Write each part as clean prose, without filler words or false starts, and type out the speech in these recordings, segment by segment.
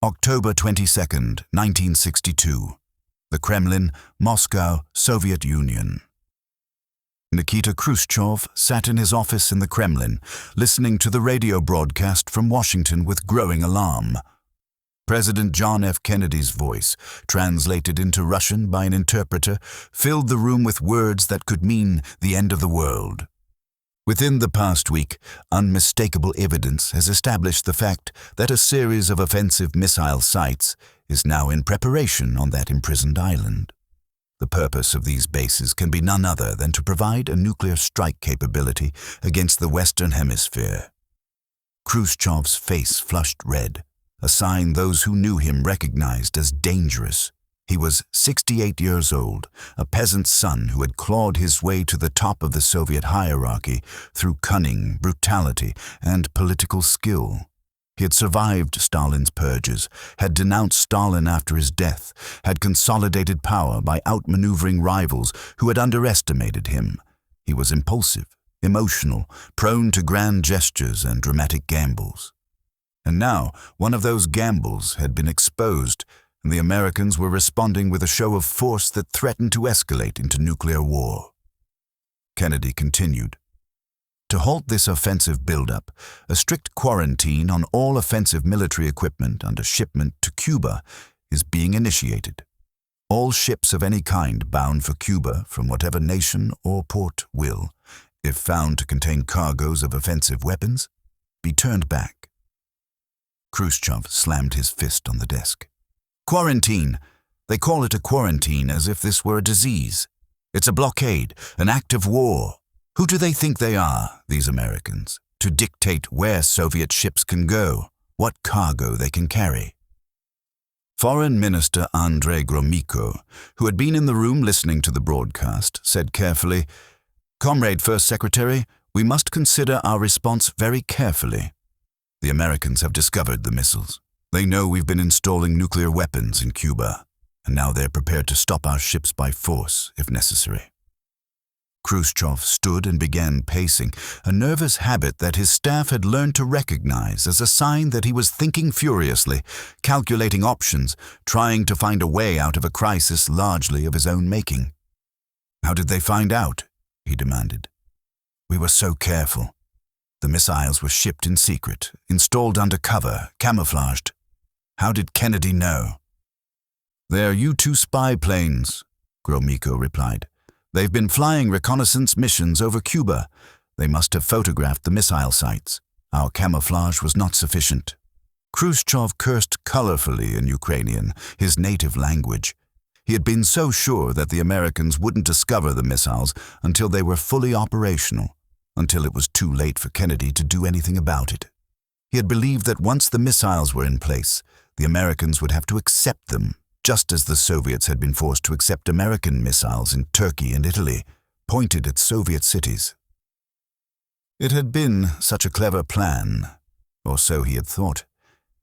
October 22nd, 1962. The Kremlin, Moscow, Soviet Union. Nikita Khrushchev sat in his office in the Kremlin, listening to the radio broadcast from Washington with growing alarm. President John F. Kennedy's voice, translated into Russian by an interpreter, filled the room with words that could mean the end of the world. Within the past week, unmistakable evidence has established the fact that a series of offensive missile sites is now in preparation on that imprisoned island. The purpose of these bases can be none other than to provide a nuclear strike capability against the Western Hemisphere. Khrushchev's face flushed red, a sign those who knew him recognized as dangerous. He was 68 years old, a peasant's son who had clawed his way to the top of the Soviet hierarchy through cunning, brutality, and political skill. He had survived Stalin's purges, had denounced Stalin after his death, had consolidated power by outmaneuvering rivals who had underestimated him. He was impulsive, emotional, prone to grand gestures and dramatic gambles. And now, one of those gambles had been exposed, and the Americans were responding with a show of force that threatened to escalate into nuclear war. Kennedy continued. To halt this offensive buildup, a strict quarantine on all offensive military equipment under shipment to Cuba is being initiated. All ships of any kind bound for Cuba from whatever nation or port will, if found to contain cargoes of offensive weapons, be turned back. Khrushchev slammed his fist on the desk. Quarantine! They call it a quarantine as if this were a disease. It's a blockade, an act of war. Who do they think they are, these Americans, to dictate where Soviet ships can go, what cargo they can carry? Foreign Minister Andrei Gromyko, who had been in the room listening to the broadcast, said carefully, "Comrade First Secretary, we must consider our response very carefully. The Americans have discovered the missiles. They know we've been installing nuclear weapons in Cuba, and now they're prepared to stop our ships by force, if necessary." Khrushchev stood and began pacing, a nervous habit that his staff had learned to recognize as a sign that he was thinking furiously, calculating options, trying to find a way out of a crisis largely of his own making. "How did they find out?" he demanded. "We were so careful. The missiles were shipped in secret, installed under cover, camouflaged. How did Kennedy know?" "They're U-2 spy planes," Gromyko replied. "They've been flying reconnaissance missions over Cuba. They must have photographed the missile sites. Our camouflage was not sufficient." Khrushchev cursed colorfully in Ukrainian, his native language. He had been so sure that the Americans wouldn't discover the missiles until they were fully operational, until it was too late for Kennedy to do anything about it. He had believed that once the missiles were in place, the Americans would have to accept them, just as the Soviets had been forced to accept American missiles in Turkey and Italy, pointed at Soviet cities. It had been such a clever plan, or so he had thought.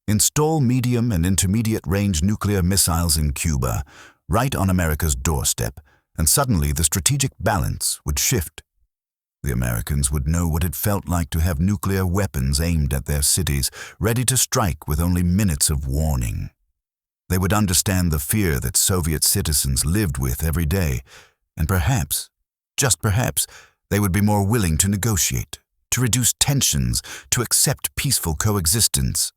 Install medium and intermediate-range nuclear missiles in Cuba, right on America's doorstep, and suddenly the strategic balance would shift. The Americans would know what it felt like to have nuclear weapons aimed at their cities, ready to strike with only minutes of warning. They would understand the fear that Soviet citizens lived with every day, and perhaps, just perhaps, they would be more willing to negotiate, to reduce tensions, to accept peaceful coexistence.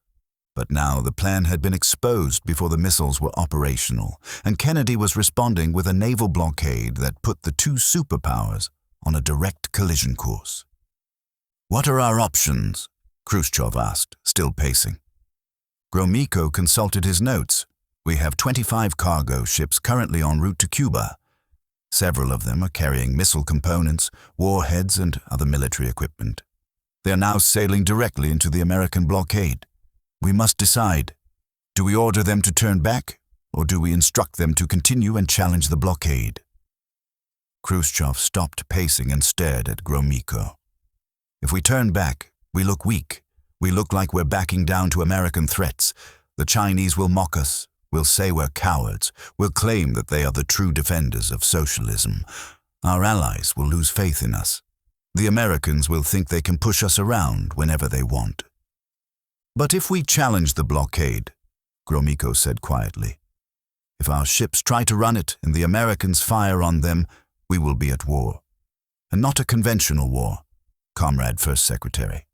But now the plan had been exposed before the missiles were operational, and Kennedy was responding with a naval blockade that put the two superpowers on a direct collision course. "What are our options?" Khrushchev asked, still pacing. Gromyko consulted his notes. "We have 25 cargo ships currently en route to Cuba. Several of them are carrying missile components, warheads, and other military equipment. They are now sailing directly into the American blockade. We must decide. Do we order them to turn back, or do we instruct them to continue and challenge the blockade?" Khrushchev stopped pacing and stared at Gromyko. "If we turn back, we look weak. We look like we're backing down to American threats. The Chinese will mock us. We'll say we're cowards. We'll claim that they are the true defenders of socialism. Our allies will lose faith in us. The Americans will think they can push us around whenever they want. But if we challenge the blockade," Gromyko said quietly. If our ships try to run it and the Americans fire on them, we will be at war. And not a conventional war, Comrade First Secretary.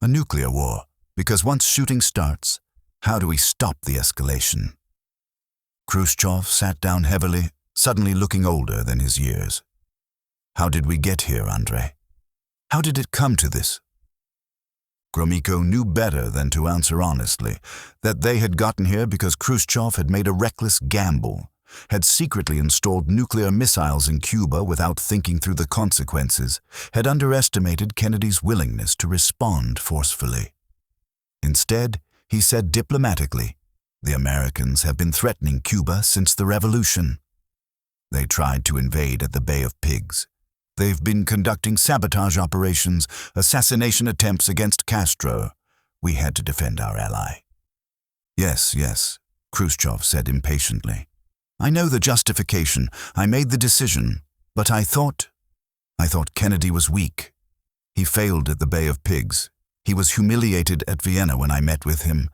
A nuclear war, because once shooting starts, how do we stop the escalation? Khrushchev sat down heavily, suddenly looking older than his years. How did we get here, Andrei? How did it come to this? Gromyko knew better than to answer honestly that they had gotten here because Khrushchev had made a reckless gamble, had secretly installed nuclear missiles in Cuba without thinking through the consequences, had underestimated Kennedy's willingness to respond forcefully. Instead, he said diplomatically, the Americans have been threatening Cuba since the revolution. They tried to invade at the Bay of Pigs. They've been conducting sabotage operations, assassination attempts against Castro. We had to defend our ally. Yes, Khrushchev said impatiently. I know the justification. I made the decision. But I thought Kennedy was weak. He failed at the Bay of Pigs. He was humiliated at Vienna when I met with him.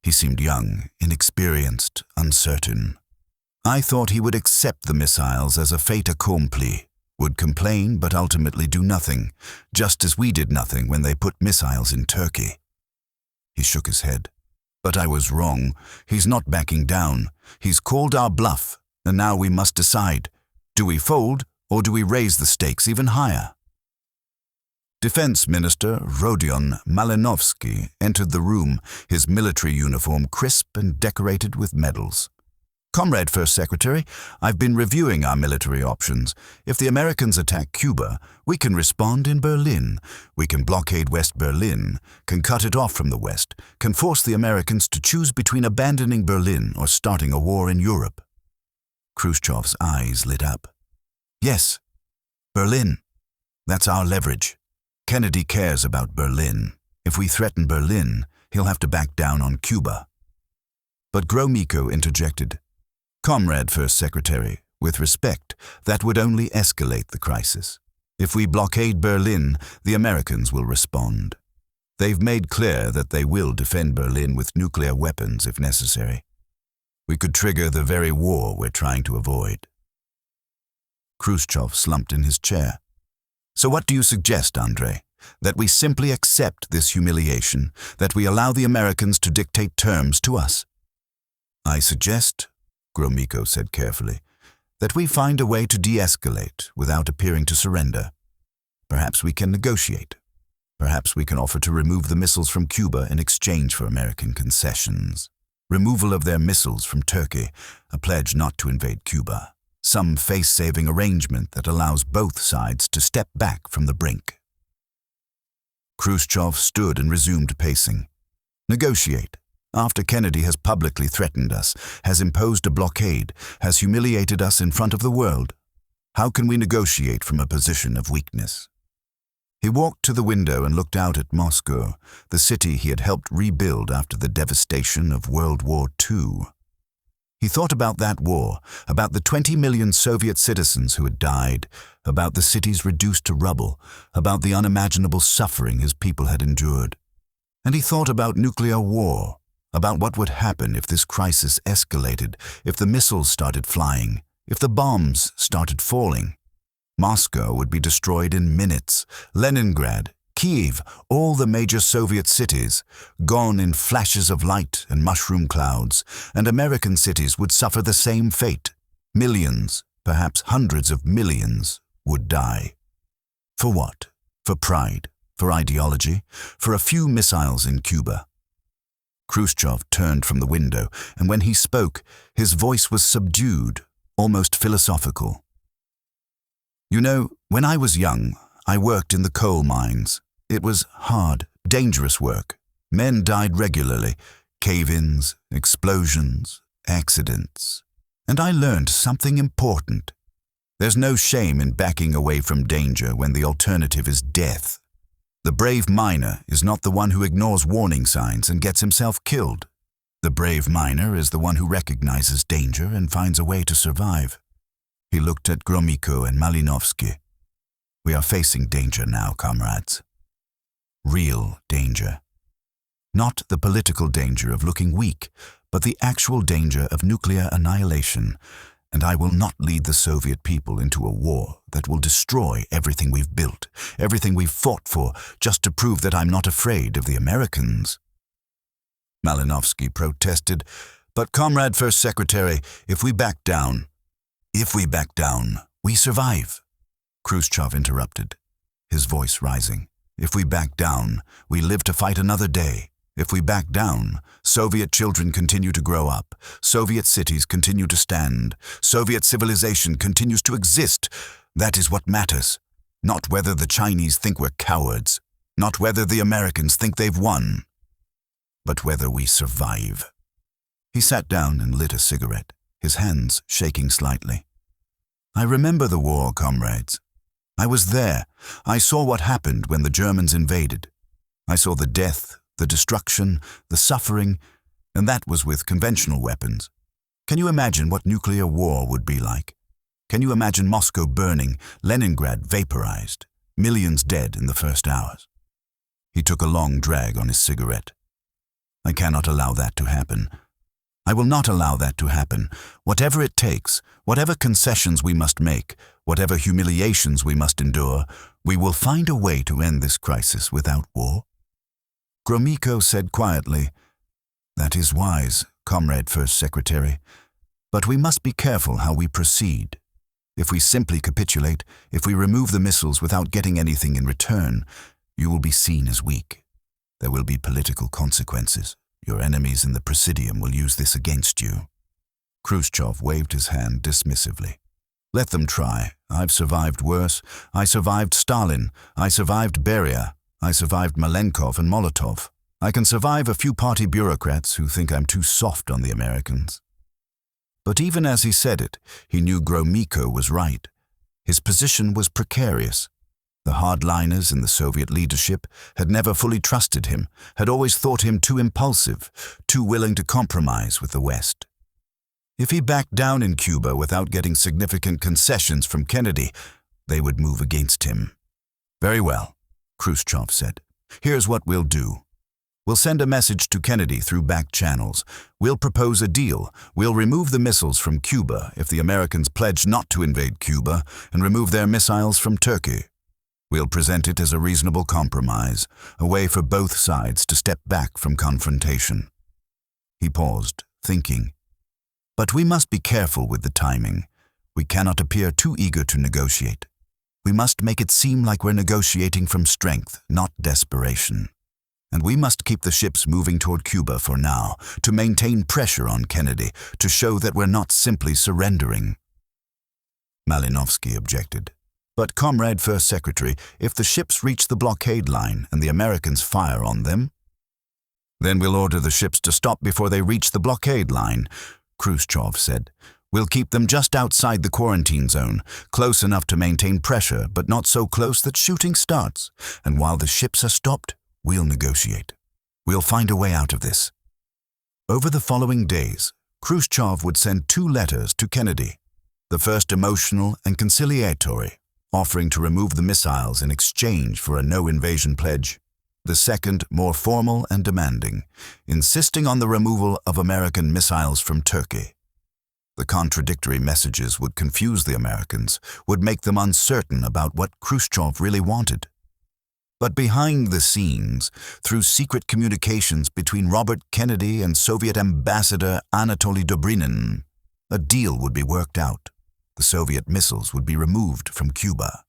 He seemed young, inexperienced, uncertain. I thought he would accept the missiles as a fait accompli, would complain but ultimately do nothing, just as we did nothing when they put missiles in Turkey. He shook his head. But I was wrong. He's not backing down. He's called our bluff, and now we must decide. Do we fold, or do we raise the stakes even higher? Defense Minister Rodion Malinovsky entered the room, his military uniform crisp and decorated with medals. Comrade First Secretary, I've been reviewing our military options. If the Americans attack Cuba, we can respond in Berlin. We can blockade West Berlin, can cut it off from the West, can force the Americans to choose between abandoning Berlin or starting a war in Europe. Khrushchev's eyes lit up. Yes, Berlin. That's our leverage. Kennedy cares about Berlin. If we threaten Berlin, he'll have to back down on Cuba. But Gromyko interjected. Comrade First Secretary, with respect, that would only escalate the crisis. If we blockade Berlin, the Americans will respond. They've made clear that they will defend Berlin with nuclear weapons if necessary. We could trigger the very war we're trying to avoid. Khrushchev slumped in his chair. So what do you suggest, Andrei? That we simply accept this humiliation, that we allow the Americans to dictate terms to us? I suggest, Gromyko said carefully, that we find a way to de-escalate without appearing to surrender. Perhaps we can negotiate. Perhaps we can offer to remove the missiles from Cuba in exchange for American concessions. Removal of their missiles from Turkey, a pledge not to invade Cuba. Some face-saving arrangement that allows both sides to step back from the brink. Khrushchev stood and resumed pacing. Negotiate. After Kennedy has publicly threatened us, has imposed a blockade, has humiliated us in front of the world, how can we negotiate from a position of weakness? He walked to the window and looked out at Moscow, the city he had helped rebuild after the devastation of World War II. He thought about that war, about the 20 million Soviet citizens who had died, about the cities reduced to rubble, about the unimaginable suffering his people had endured. And he thought about nuclear war, about what would happen if this crisis escalated, if the missiles started flying, if the bombs started falling. Moscow would be destroyed in minutes, Leningrad, Kiev, all the major Soviet cities, gone in flashes of light and mushroom clouds, and American cities would suffer the same fate. Millions, perhaps hundreds of millions, would die. For what? For pride, for ideology, for a few missiles in Cuba. Khrushchev turned from the window, and when he spoke, his voice was subdued, almost philosophical. You know, when I was young, I worked in the coal mines. It was hard, dangerous work. Men died regularly, cave-ins, explosions, accidents. And I learned something important. There's no shame in backing away from danger when the alternative is death. The brave miner is not the one who ignores warning signs and gets himself killed. The brave miner is the one who recognizes danger and finds a way to survive. He looked at Gromyko and Malinovsky. We are facing danger now, comrades. Real danger. Not the political danger of looking weak, but the actual danger of nuclear annihilation, and I will not lead the Soviet people into a war that will destroy everything we've built, everything we've fought for, just to prove that I'm not afraid of the Americans." Malinovsky protested, "But, Comrade First Secretary, if we back down, we survive." Khrushchev interrupted, his voice rising. "If we back down, we live to fight another day. If we back down, Soviet children continue to grow up, Soviet cities continue to stand, Soviet civilization continues to exist. That is what matters. Not whether the Chinese think we're cowards, not whether the Americans think they've won, but whether we survive." He sat down and lit a cigarette, his hands shaking slightly. "I remember the war, comrades. I was there. I saw what happened when the Germans invaded. I saw the death, the destruction, the suffering, and that was with conventional weapons. Can you imagine what nuclear war would be like? Can you imagine Moscow burning, Leningrad vaporized, millions dead in the first hours?" He took a long drag on his cigarette. "I cannot allow that to happen. I will not allow that to happen. Whatever it takes, whatever concessions we must make, whatever humiliations we must endure, we will find a way to end this crisis without war." Gromyko said quietly, "That is wise, Comrade First Secretary, but we must be careful how we proceed. If we simply capitulate, if we remove the missiles without getting anything in return, you will be seen as weak. There will be political consequences. Your enemies in the Presidium will use this against you." Khrushchev waved his hand dismissively. "Let them try. I've survived worse. I survived Stalin. I survived Beria. I survived Malenkov and Molotov. I can survive a few party bureaucrats who think I'm too soft on the Americans." But even as he said it, he knew Gromyko was right. His position was precarious. The hardliners in the Soviet leadership had never fully trusted him, had always thought him too impulsive, too willing to compromise with the West. If he backed down in Cuba without getting significant concessions from Kennedy, they would move against him. "Very well," Khrushchev said. "Here's what we'll do. We'll send a message to Kennedy through back channels. We'll propose a deal. We'll remove the missiles from Cuba if the Americans pledge not to invade Cuba and remove their missiles from Turkey. We'll present it as a reasonable compromise, a way for both sides to step back from confrontation." He paused, thinking. "But we must be careful with the timing. We cannot appear too eager to negotiate. We must make it seem like we're negotiating from strength, not desperation. And we must keep the ships moving toward Cuba for now, to maintain pressure on Kennedy, to show that we're not simply surrendering." Malinovsky objected. "But, Comrade First Secretary, if the ships reach the blockade line and the Americans fire on them?" "Then we'll order the ships to stop before they reach the blockade line," Khrushchev said. "We'll keep them just outside the quarantine zone, close enough to maintain pressure, but not so close that shooting starts. And while the ships are stopped, we'll negotiate. We'll find a way out of this." Over the following days, Khrushchev would send 2 letters to Kennedy. The first emotional and conciliatory, offering to remove the missiles in exchange for a no-invasion pledge. The second, more formal and demanding, insisting on the removal of American missiles from Turkey. The contradictory messages would confuse the Americans, would make them uncertain about what Khrushchev really wanted. But behind the scenes, through secret communications between Robert Kennedy and Soviet Ambassador Anatoly Dobrinin, a deal would be worked out. The Soviet missiles would be removed from Cuba.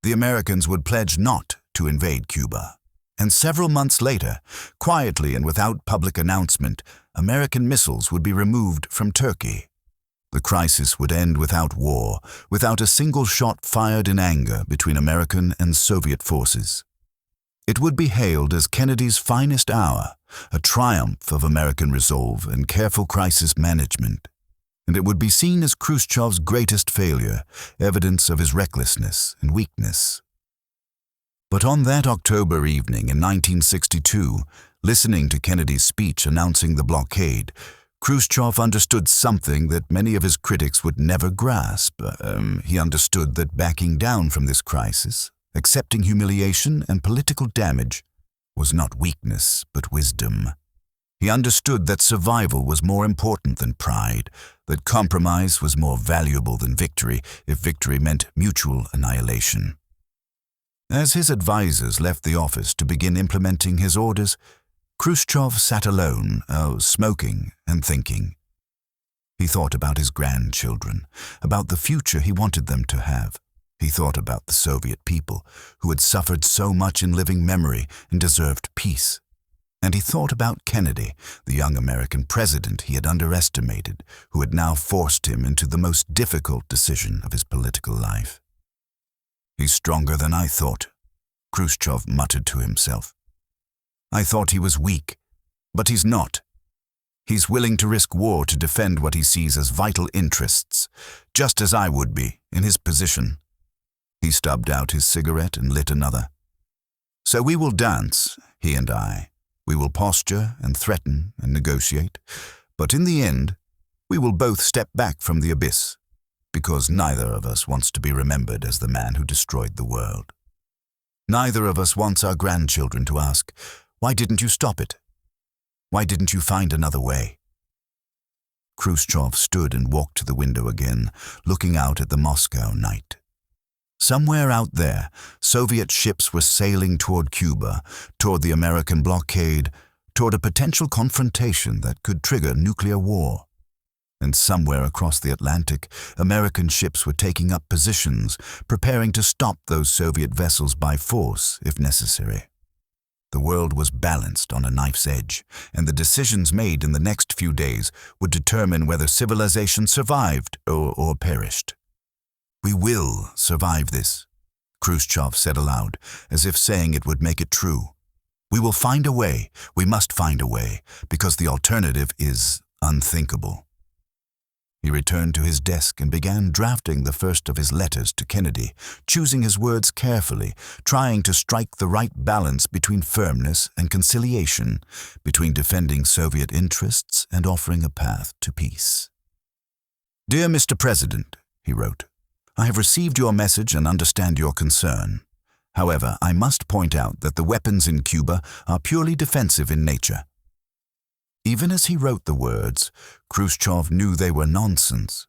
The Americans would pledge not to invade Cuba. And several months later, quietly and without public announcement, American missiles would be removed from Turkey. The crisis would end without war, without a single shot fired in anger between American and Soviet forces. It would be hailed as Kennedy's finest hour, a triumph of American resolve and careful crisis management. And it would be seen as Khrushchev's greatest failure, evidence of his recklessness and weakness. But on that October evening in 1962, listening to Kennedy's speech announcing the blockade, Khrushchev understood something that many of his critics would never grasp. He understood that backing down from this crisis, accepting humiliation and political damage, was not weakness but wisdom. He understood that survival was more important than pride, that compromise was more valuable than victory if victory meant mutual annihilation. As his advisors left the office to begin implementing his orders, Khrushchev sat alone, smoking and thinking. He thought about his grandchildren, about the future he wanted them to have. He thought about the Soviet people, who had suffered so much in living memory and deserved peace. And he thought about Kennedy, the young American president he had underestimated, who had now forced him into the most difficult decision of his political life. "He's stronger than I thought," Khrushchev muttered to himself. "I thought he was weak, but he's not. He's willing to risk war to defend what he sees as vital interests, just as I would be in his position." He stubbed out his cigarette and lit another. "So we will dance, he and I. We will posture and threaten and negotiate, but in the end, we will both step back from the abyss, because neither of us wants to be remembered as the man who destroyed the world. Neither of us wants our grandchildren to ask, 'Why didn't you stop it? Why didn't you find another way?'" Khrushchev stood and walked to the window again, looking out at the Moscow night. Somewhere out there, Soviet ships were sailing toward Cuba, toward the American blockade, toward a potential confrontation that could trigger nuclear war. And somewhere across the Atlantic, American ships were taking up positions, preparing to stop those Soviet vessels by force if necessary. The world was balanced on a knife's edge, and the decisions made in the next few days would determine whether civilization survived or perished. "We will survive this," Khrushchev said aloud, as if saying it would make it true. "We will find a way. We must find a way, because the alternative is unthinkable." He returned to his desk and began drafting the first of his letters to Kennedy, choosing his words carefully, trying to strike the right balance between firmness and conciliation, between defending Soviet interests and offering a path to peace. "Dear Mr. President," he wrote, "I have received your message and understand your concern. However, I must point out that the weapons in Cuba are purely defensive in nature." Even as he wrote the words, Khrushchev knew they were nonsense.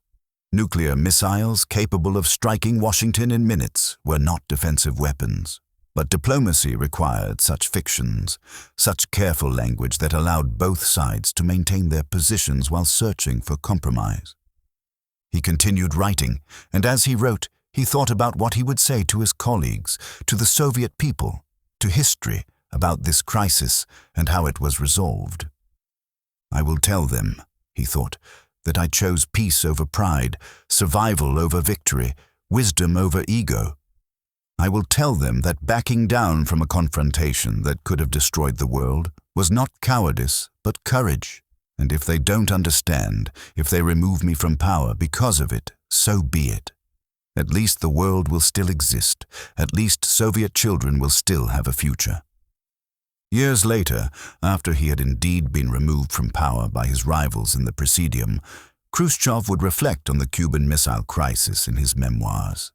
Nuclear missiles capable of striking Washington in minutes were not defensive weapons. But diplomacy required such fictions, such careful language that allowed both sides to maintain their positions while searching for compromise. He continued writing, and as he wrote, he thought about what he would say to his colleagues, to the Soviet people, to history about this crisis and how it was resolved. "I will tell them," he thought, "that I chose peace over pride, survival over victory, wisdom over ego. I will tell them that backing down from a confrontation that could have destroyed the world was not cowardice, but courage. And if they don't understand, if they remove me from power because of it, so be it. At least the world will still exist. At least Soviet children will still have a future." Years later, after he had indeed been removed from power by his rivals in the Presidium, Khrushchev would reflect on the Cuban Missile Crisis in his memoirs.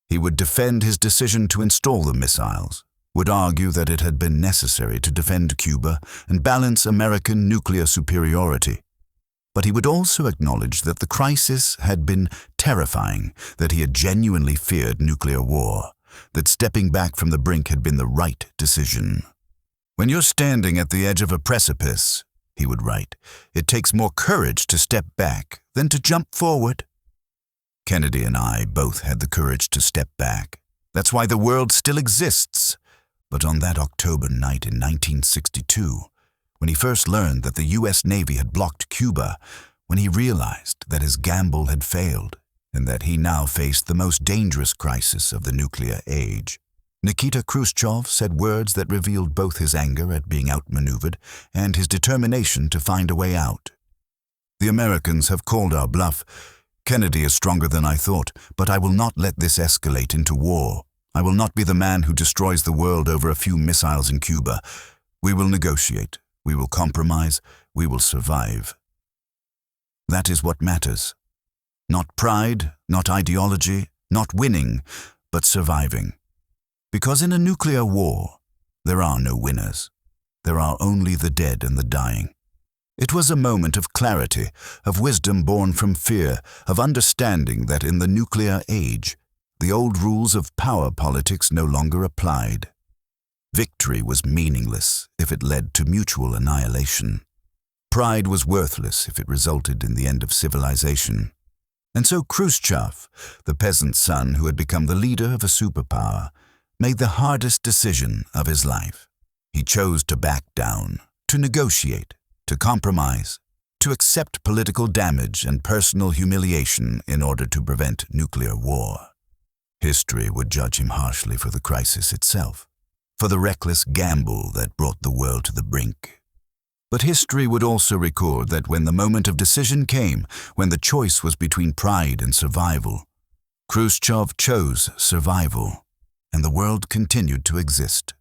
He would defend his decision to install the missiles, would argue that it had been necessary to defend Cuba and balance American nuclear superiority. But he would also acknowledge that the crisis had been terrifying, that he had genuinely feared nuclear war, that stepping back from the brink had been the right decision. "When you're standing at the edge of a precipice," he would write, "it takes more courage to step back than to jump forward." Kennedy and I both had the courage to step back. That's why the world still exists. But on that October night in 1962, when he first learned that the U.S. Navy had blocked Cuba, when he realized that his gamble had failed and that he now faced the most dangerous crisis of the nuclear age, Nikita Khrushchev said words that revealed both his anger at being outmaneuvered and his determination to find a way out. "The Americans have called our bluff. Kennedy is stronger than I thought, but I will not let this escalate into war. I will not be the man who destroys the world over a few missiles in Cuba. We will negotiate. We will compromise. We will survive. That is what matters. Not pride, not ideology, not winning, but surviving. Because in a nuclear war, there are no winners. there are only the dead and the dying. It was a moment of clarity, of wisdom born from fear, of understanding that in the nuclear age, the old rules of power politics no longer applied. Victory was meaningless if it led to mutual annihilation. Pride was worthless if it resulted in the end of civilization. And so Khrushchev, the peasant's son who had become the leader of a superpower, made the hardest decision of his life. He chose to back down, to negotiate, to compromise, to accept political damage and personal humiliation in order to prevent nuclear war. History would judge him harshly for the crisis itself, for the reckless gamble that brought the world to the brink. But history would also record that when the moment of decision came, when the choice was between pride and survival, Khrushchev chose survival, and the world continued to exist.